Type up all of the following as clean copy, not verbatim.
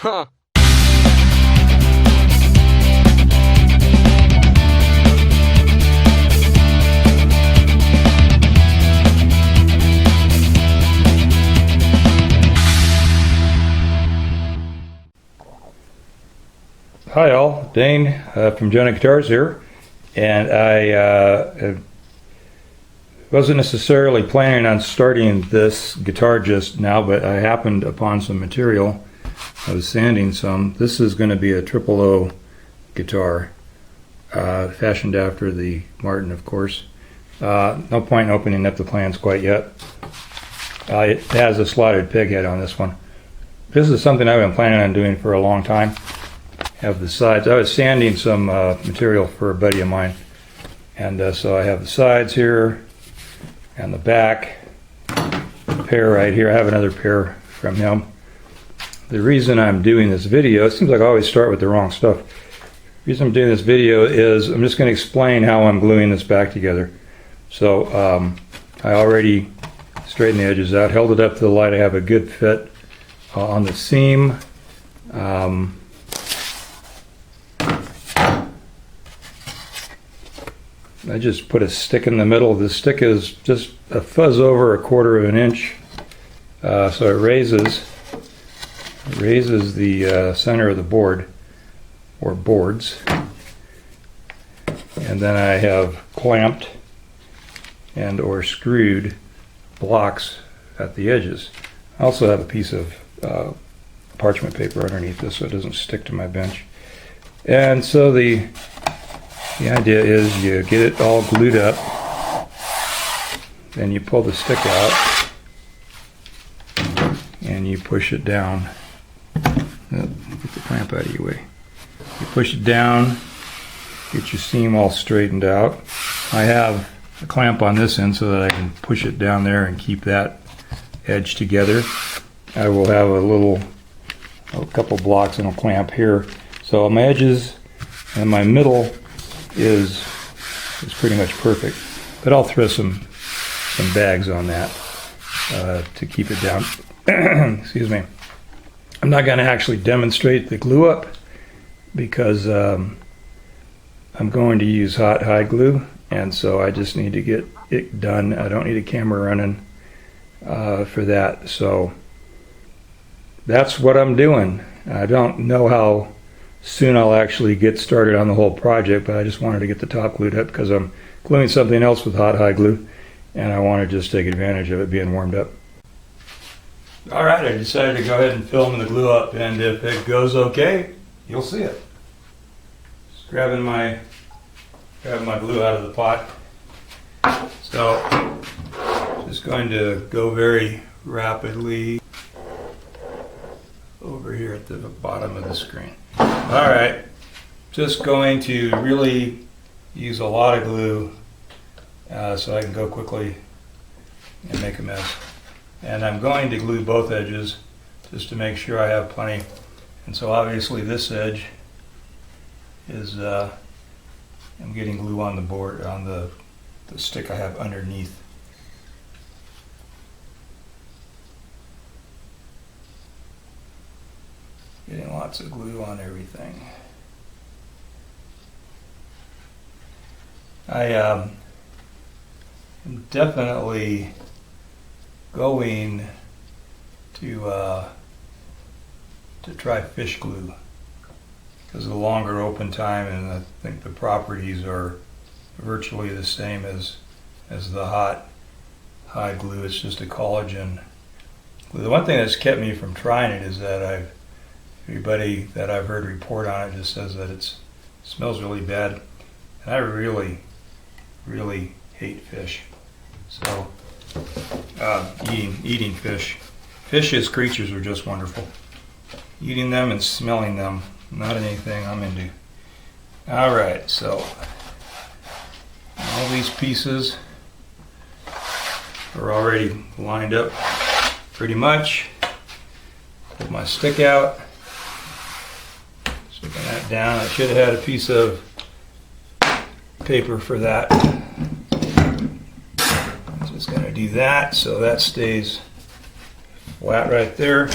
Huh. Hi all, Dane from Jonah Guitars here, and I wasn't necessarily planning on starting this guitar just now, but I happened upon some material. I was sanding some. This is going to be a triple O guitar, fashioned after the Martin, of course. No point in opening up the plans quite yet. It has a slotted peg head on this one. This is something I've been planning on doing for a long time. Have the sides. I was sanding some material for a buddy of mine, and so I have the sides here and the back pair right here. I have another pair from him. The reason I'm doing this video, it seems like I always start with the wrong stuff. The reason I'm doing this video is I'm just going to explain how I'm gluing this back together. So I already straightened the edges out, held it up to the light. I have a good fit on the seam. I just put a stick in the middle. The stick is just a fuzz over 1/4 of an inch, so it raises the center of the board or boards, and then I have clamped and or screwed blocks at the edges. I also have a piece of parchment paper underneath this so it doesn't stick to my bench. And so the idea is you get it all glued up, then you pull the stick out and you push it down. Get the clamp out of your way. You push it down, get your seam all straightened out. I have a clamp on this end so that I can push it down there and keep that edge together. I will have a couple blocks and a clamp here. So on my edges and my middle is pretty much perfect, but I'll throw some bags on that to keep it down. Excuse me. I'm not going to actually demonstrate the glue up because I'm going to use hot hide glue, and so I just need to get it done. I don't need a camera running for that, so that's what I'm doing. I don't know how soon I'll actually get started on the whole project, but I just wanted to get the top glued up because I'm gluing something else with hot hide glue, and I want to just take advantage of it being warmed up. Alright, I decided to go ahead and film the glue up, and if it goes okay, you'll see it. Just grabbing my glue out of the pot. So, just going to go very rapidly over here at the bottom of the screen. Alright, just going to really use a lot of glue so I can go quickly and make a mess. And I'm going to glue both edges just to make sure I have plenty. And so obviously this edge is, I'm getting glue on the board, on the stick I have underneath. Getting lots of glue on everything. I am definitely going to try fish glue because of the longer open time, and I think the properties are virtually the same as the hot hide glue. It's just a collagen glue. The one thing that's kept me from trying it is that everybody that I've heard report on it just says that it smells really bad, and I really hate fish. So eating fish as creatures are just wonderful. Eating them and smelling them, not anything I'm into. Alright, so all these pieces are already lined up pretty much. Pull my stick out. Sticking that down. I should have had a piece of paper for that. I'm just going to do that so that stays flat right there.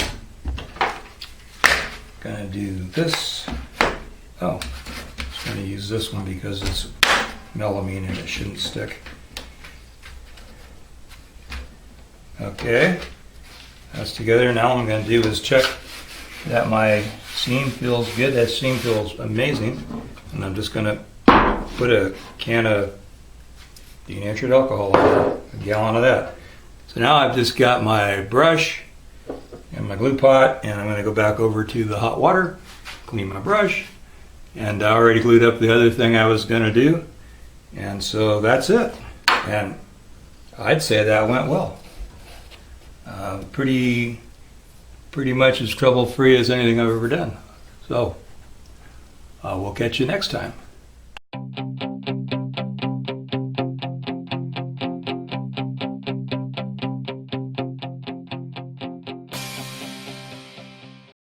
Gonna do this. Oh, just gonna use this one because it's melamine and it shouldn't stick. Okay, that's together. Now all I'm gonna do is check that my seam feels good. That seam feels amazing. And I'm just gonna put a can of denatured alcohol in there, a gallon of that. So now I've just got my brush and my glue pot, and I'm gonna go back over to the hot water, clean my brush, and I already glued up the other thing I was gonna do. And so that's it. And I'd say that went well. Pretty much as trouble-free as anything I've ever done. So we'll catch you next time.